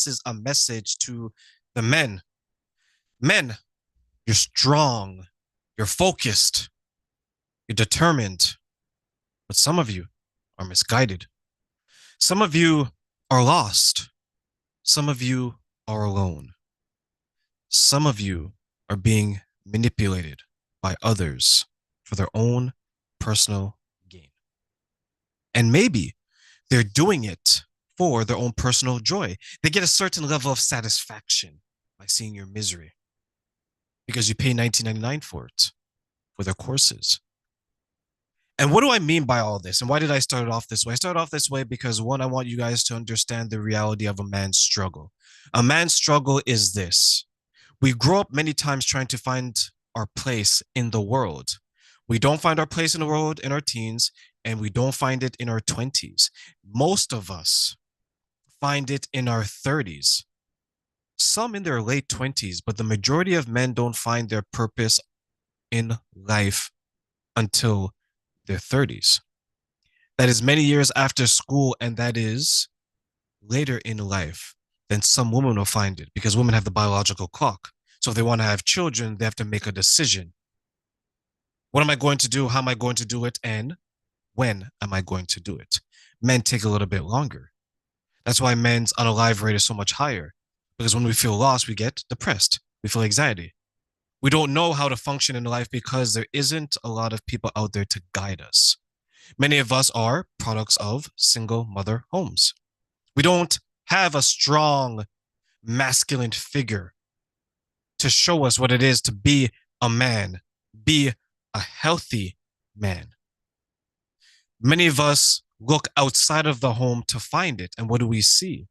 this is a message to the men. Men, you're strong, you're focused, you're determined, but some of you are misguided. Some of you are lost. Some of you are alone. Some of you are being manipulated by others for their own personal gain. And maybe they're doing it for their own personal joy. They get a certain level of satisfaction by seeing your misery because you pay $19.99 for it, for their courses. And what do I mean by all this? And why did I start it off this way? I started off this way because, one, I want you guys to understand the reality of a man's struggle. A man's struggle is this: we grow up many times trying to find our place in the world. We don't find our place in the world in our teens, and we don't find it in our 20s. Most of us find it in our 30s, some in their late 20s, but the majority of men don't find their purpose in life until their 30s. That is many years after school, and that is later in life than some women will find it, because women have the biological clock. So if they want to have children, they have to make a decision. What am I going to do? How am I going to do it? And when am I going to do it? Men take a little bit longer. That's why men's unalive rate is so much higher, because when we feel lost, we get depressed. We feel anxiety. We don't know how to function in life because there isn't a lot of people out there to guide us. Many of us are products of single mother homes. We don't have a strong masculine figure to show us what it is to be a man, be a healthy man. Many of us look outside of the home to find it. And what do we see?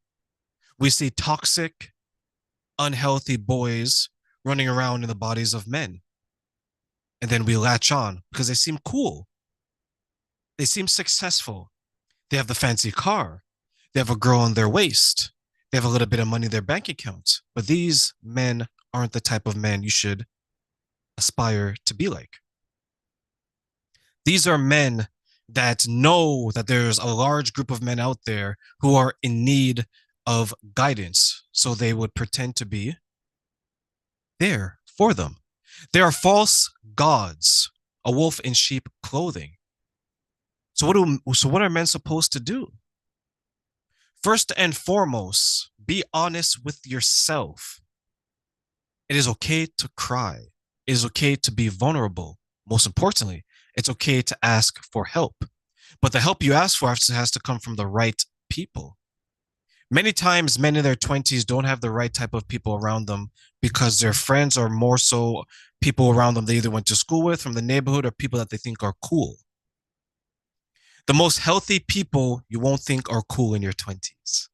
We see toxic, unhealthy boys running around in the bodies of men. And then we latch on because they seem cool. They seem successful. They have the fancy car. They have a girl on their waist. They have a little bit of money in their bank account. But these men aren't the type of men you should aspire to be like. These are men that know that there's a large group of men out there who are in need of guidance. So they would pretend to be there for them. They are false gods, a wolf in sheep clothing. So what are men supposed to do? First and foremost, be honest with yourself. It is okay to cry. It is okay to be vulnerable. Most importantly, it's okay to ask for help. But the help you ask for has to come from the right people. Many times, men in their 20s don't have the right type of people around them because their friends are more so people around them they either went to school with, from the neighborhood, or people that they think are cool. The most healthy people you won't think are cool in your 20s.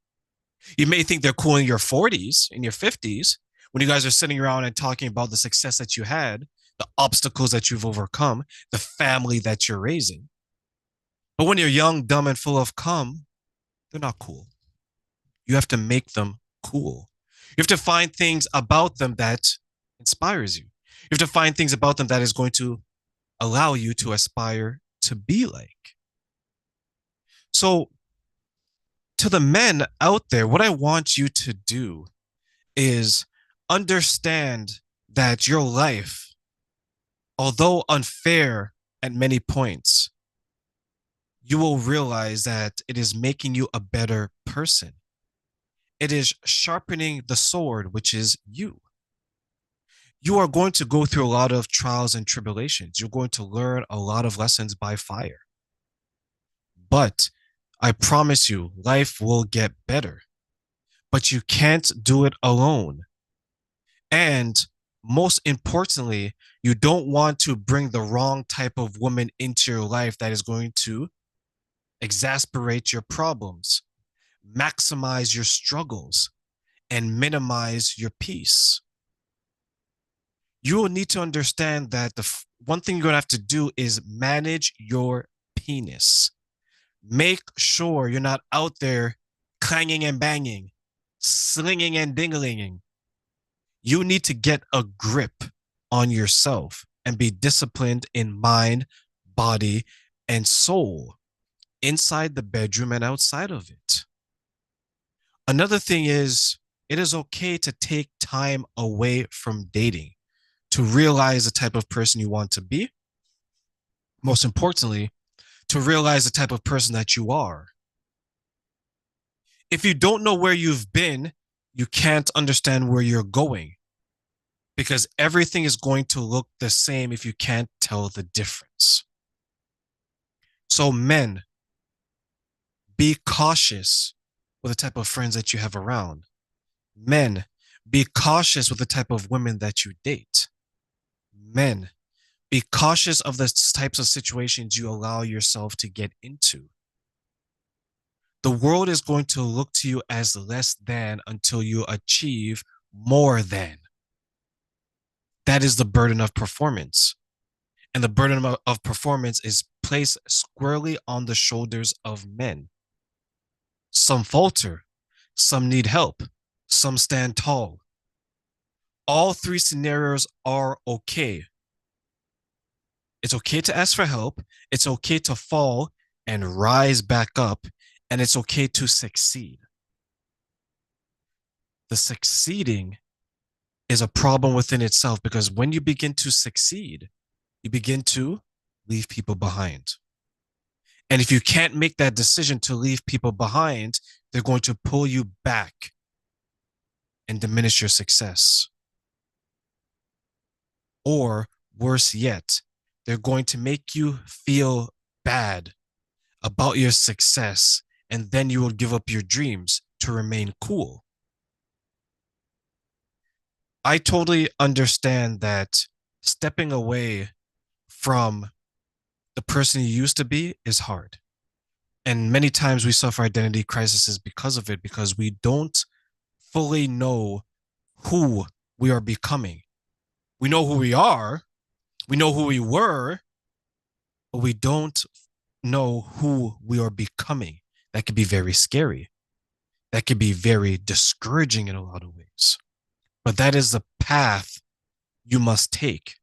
You may think they're cool in your 40s, in your 50s, when you guys are sitting around and talking about the success that you had, the obstacles that you've overcome, the family that you're raising. But when you're young, dumb, and full of cum, they're not cool. You have to make them cool. You have to find things about them that inspires you. You have to find things about them that is going to allow you to aspire to be like. So, to the men out there, what I want you to do is understand that your life, although unfair at many points, you will realize that it is making you a better person. It is sharpening the sword, which is you. You are going to go through a lot of trials and tribulations. You're going to learn a lot of lessons by fire. But I promise you, life will get better. But you can't do it alone. And most importantly, you don't want to bring the wrong type of woman into your life that is going to exasperate your problems, maximize your struggles, and minimize your peace. You will need to understand that the one thing you're going to have to do is manage your penis. Make sure you're not out there clanging and banging, slinging and dinglinging. You need to get a grip on yourself and be disciplined in mind, body, and soul, inside the bedroom and outside of it. Another thing is it is okay to take time away from dating to realize the type of person you want to be. Most importantly, to realize the type of person that you are. If you don't know where you've been, you can't understand where you're going because everything is going to look the same if you can't tell the difference. So, men, be cautious with the type of friends that you have around. Men, be cautious with the type of women that you date. Men, be cautious of the types of situations you allow yourself to get into. The world is going to look to you as less than until you achieve more than. That is the burden of performance. And the burden of performance is placed squarely on the shoulders of men. Some falter, some need help, some stand tall. All three scenarios are okay. It's okay to ask for help, it's okay to fall and rise back up, and it's okay to succeed. The succeeding is a problem within itself because when you begin to succeed, you begin to leave people behind. And if you can't make that decision to leave people behind, they're going to pull you back and diminish your success. Or worse yet, they're going to make you feel bad about your success, and then you will give up your dreams to remain cool. I totally understand that stepping away from the person you used to be is hard. And many times we suffer identity crises because of it, because we don't fully know who we are becoming. We know who we are, we know who we were, but we don't know who we are becoming. That could be very scary. That could be very discouraging in a lot of ways. But that is the path you must take.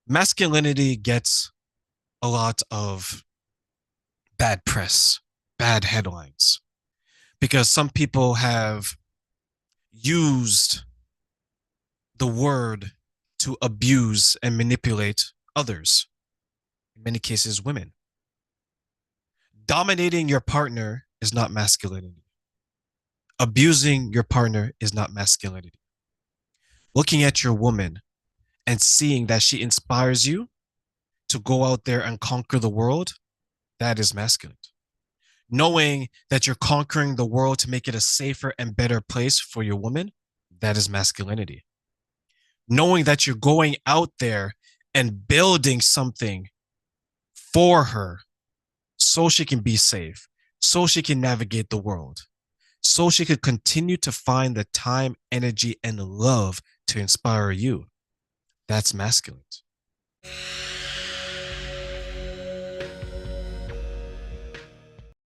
Masculinity gets a lot of bad press, bad headlines, because some people have used the word to abuse and manipulate others, in many cases, women. Dominating your partner is not masculinity. Abusing your partner is not masculinity. Looking at your woman and seeing that she inspires you to go out there and conquer the world, that is masculine. Knowing that you're conquering the world to make it a safer and better place for your woman, that is masculinity. Knowing that you're going out there and building something for her so she can be safe, so she can navigate the world, so she could continue to find the time, energy, and love to inspire you. That's masculine.